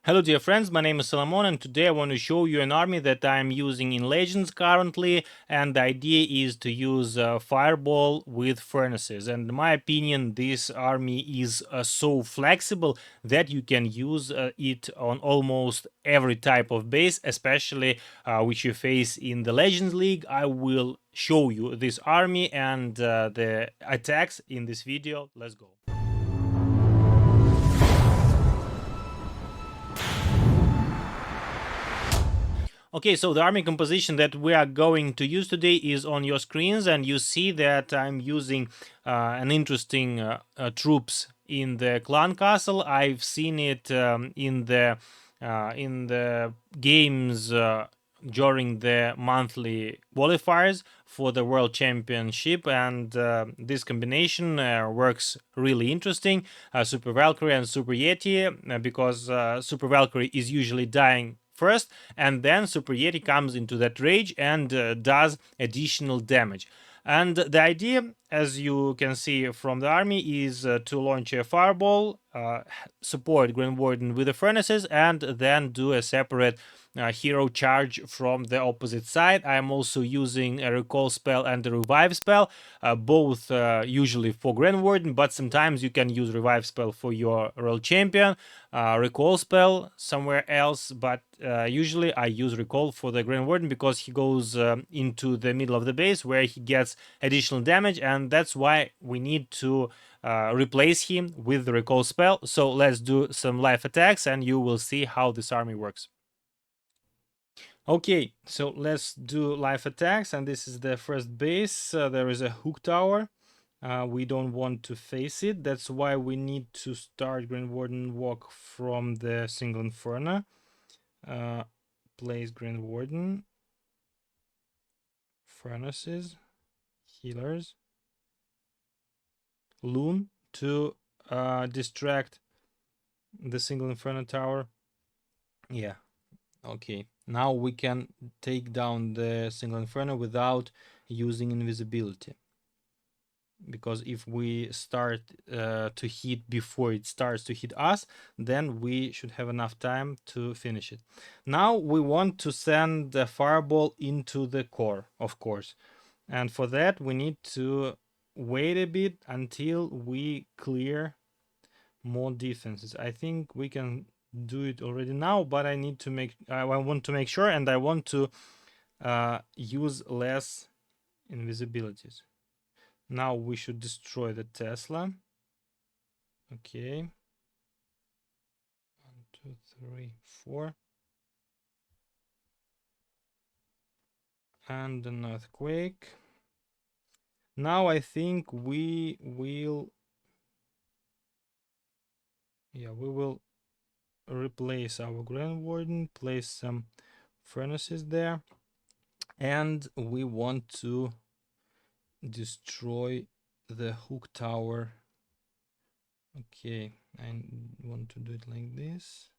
Hello dear friends, my name is Solomon and today I want to show you an army that I'm using in Legends currently, and the idea is to use Fireball with Furnaces. And in my opinion, this army is so flexible that you can use it on almost every type of base, especially which you face in the Legends League. I will show you this army and the attacks in this video. Let's go. Okay, so the army composition that we are going to use today is on your screens, and you see that I'm using an interesting troops in the clan castle. I've seen it in the games during the monthly qualifiers for the world championship, and this combination works really interesting. Super Valkyrie and Super Yeti, because Super Valkyrie is usually dying first, and then Super Yeti comes into that rage and does additional damage. And the idea, as you can see from the army, is to launch a fireball, support Green Warden with the furnaces, and then do a separate hero charge from the opposite side. I'm also using a recall spell and a revive spell, both usually for Grand Warden, but sometimes you can use revive spell for your royal champion, recall spell somewhere else, but usually I use recall for the Grand Warden because he goes into the middle of the base where he gets additional damage, and that's why we need to replace him with the recall spell. So let's do some live attacks and you will see how this army works. Okay, so let's do live attacks, and this is the first base. There is a hook tower. We don't want to face it. That's why we need to start Grand Warden walk from the single Inferno. Place Grand Warden, furnaces, healers, loon to distract the single Inferno tower. Yeah, okay. Now we can take down the single Inferno without using invisibility. Because if we start to hit before it starts to hit us, then we should have enough time to finish it. Now we want to send the fireball into the core, of course, and for that we need to wait a bit until we clear more defenses. I think we can do it already now, but I want to make sure, and I want to use less invisibilities. Now we should destroy the Tesla. Okay. 1, 2, 3, 4. And an earthquake. Now I think we will... Yeah, we will replace our Grand Warden, place some furnaces there. And we want to destroy the hook tower. Okay, I want to do it like this.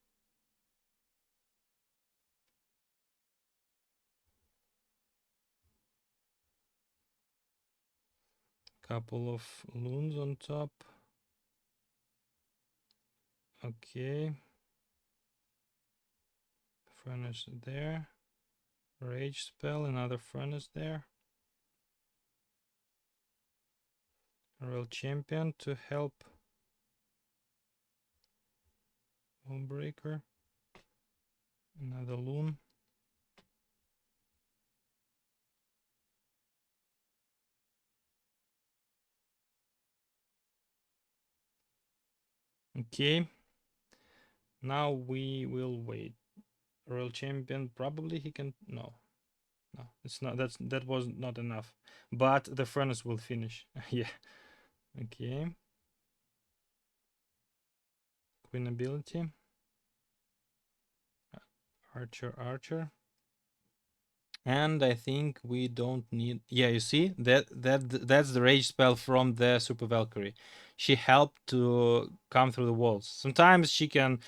Couple of loons on top. Okay. Furnace there. Rage spell, another furnace there. Royal champion to help. Homebreaker. Another loon. Okay. Now we will wait. Royal champion, probably he can... No. No, it's not. That was not enough. But the furnace will finish. Yeah. Okay. Queen ability. Archer. And I think we don't need... Yeah, you see that's the rage spell from the Super Valkyrie. She helped to come through the walls. Sometimes she can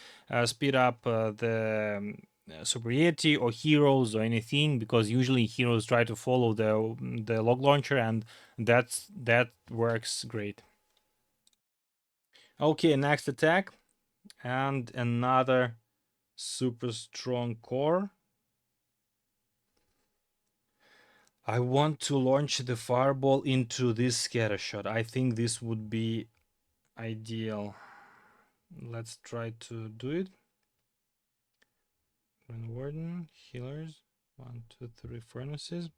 speed up the Super Yeti or heroes or anything, because usually heroes try to follow the log launcher, and that works great. Okay, next attack, and another super strong core. I want to launch the fireball into this scatter shot. I think this would be ideal. Let's try to do it. Grand Warden, healers, 1, 2, 3 furnaces.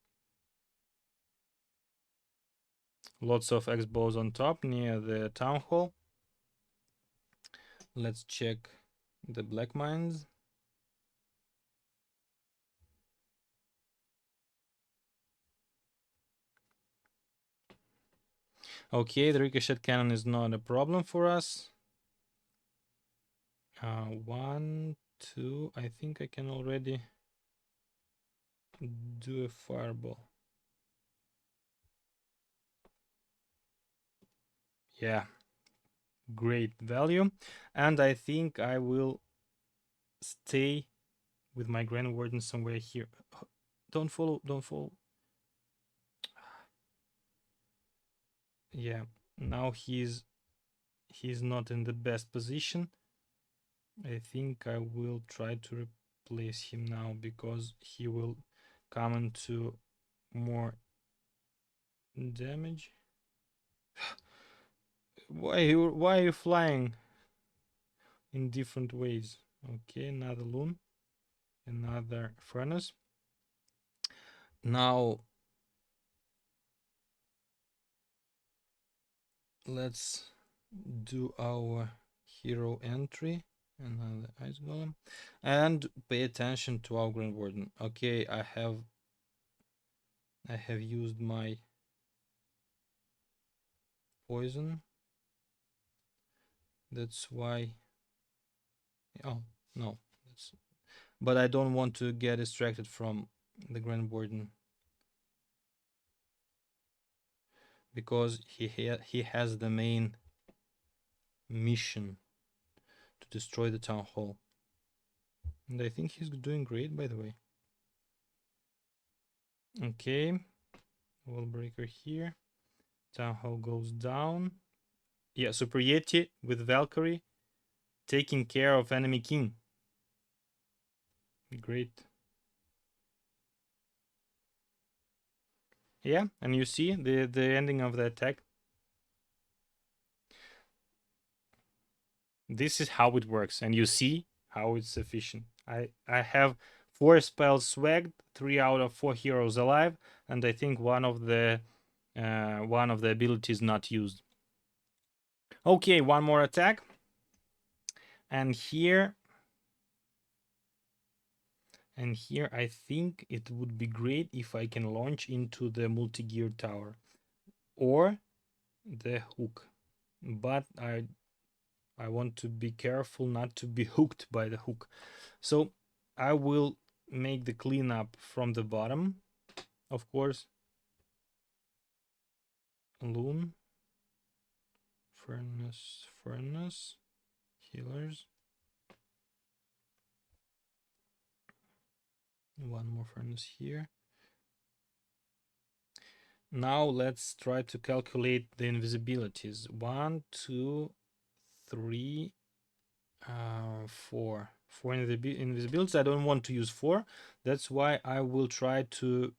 Lots of X-bows on top near the town hall. Let's check the black mines. Okay, the ricochet cannon is not a problem for us. 1, 2. I think I can already do a fireball. Yeah, great value. And I think I will stay with my Grand Warden somewhere here. Don't follow, don't follow. Yeah, now he's not in the best position. I think I will try to replace him now because he will come into more damage. Why are you flying in different ways? Okay, another loon, another furnace. Now let's do our hero entry, another ice golem, and pay attention to our Grand Warden. Okay, I have used my poison. That's why. Oh no, but I don't want to get distracted from the Grand Warden because he has the main mission to destroy the town hall. And I think he's doing great, by the way. Okay, wall breaker here. Town hall goes down. Yeah, Super Yeti with Valkyrie taking care of enemy king. Great. Yeah, and you see the ending of the attack. This is how it works, and you see how it's efficient. I have 4 spells swagged, 3 out of 4 heroes alive, and I think one of the abilities not used. Okay, one more attack, and here I think it would be great if I can launch into the multi-gear tower or the hook, but I want to be careful not to be hooked by the hook. So I will make the cleanup from the bottom, of course. Loon, furnace, healers. One more furnace here. Now let's try to calculate the invisibilities. 1, 2, 3, 4. 4 invisibilities. I don't want to use 4. That's why I will try to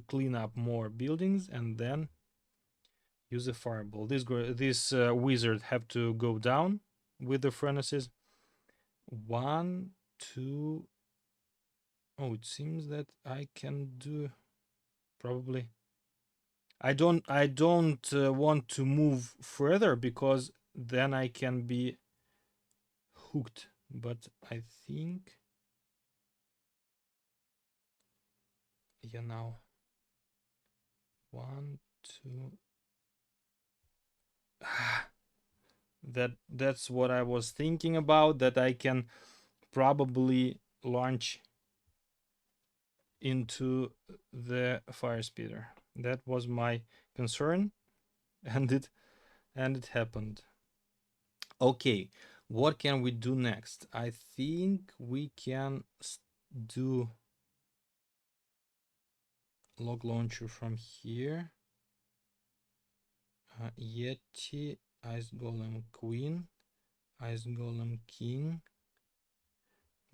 clean up more buildings and then use a fireball. This wizard have to go down with the furnaces. 1, 2. Oh, it seems that I can do probably. I don't want to move further because then I can be hooked. But I think, yeah, now 1, 2. That's what I was thinking about. That I can probably launch into the fire speeder. That was my concern, and it happened. Okay, what can we do next? I think we can do log launcher from here. Yeti, Ice Golem Queen, Ice Golem King,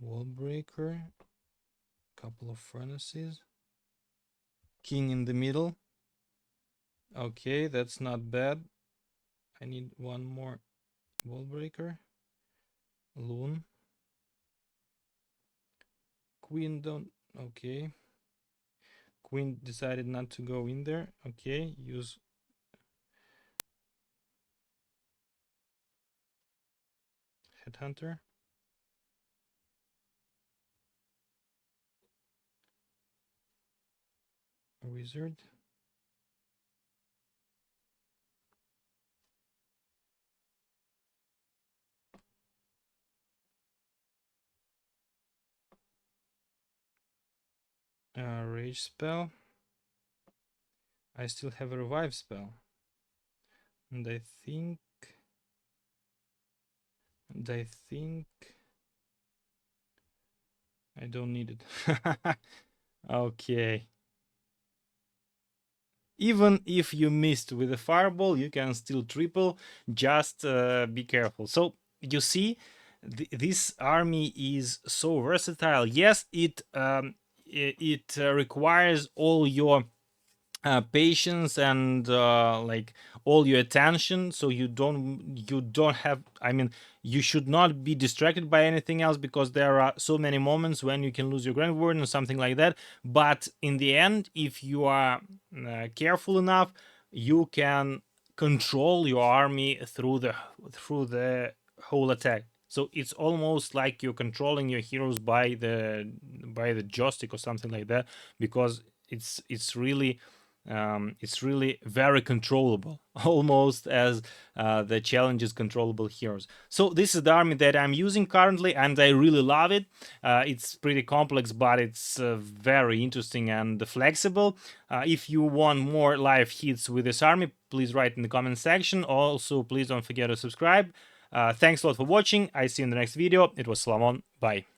Wall breaker. Couple of furnaces. King in the middle. Okay, that's not bad. I need one more wall breaker. Loon. Queen don't. Okay. Queen decided not to go in there. Okay, use Headhunter. Wizard. Rage spell. I still have a revive spell. And I think I don't need it. Okay. Even if you missed with a fireball, you can still triple. Just be careful. So you see, this army is so versatile. Yes, it requires all your patience and like all your attention, so you don't have, I mean, you should not be distracted by anything else, because there are so many moments when you can lose your Grand Warden or something like that. But in the end, if you are careful enough, you can control your army through the whole attack. So it's almost like you're controlling your heroes by the joystick or something like that, because it's really very controllable, almost as the challenge is controllable heroes. So this is the army that I'm using currently, and I really love it. It's pretty complex, but it's very interesting and flexible. If you want more live hits with this army, please write in the comment section. Also, please don't forget to subscribe. Thanks a lot for watching. I see you in the next video. It was Solomon. Bye.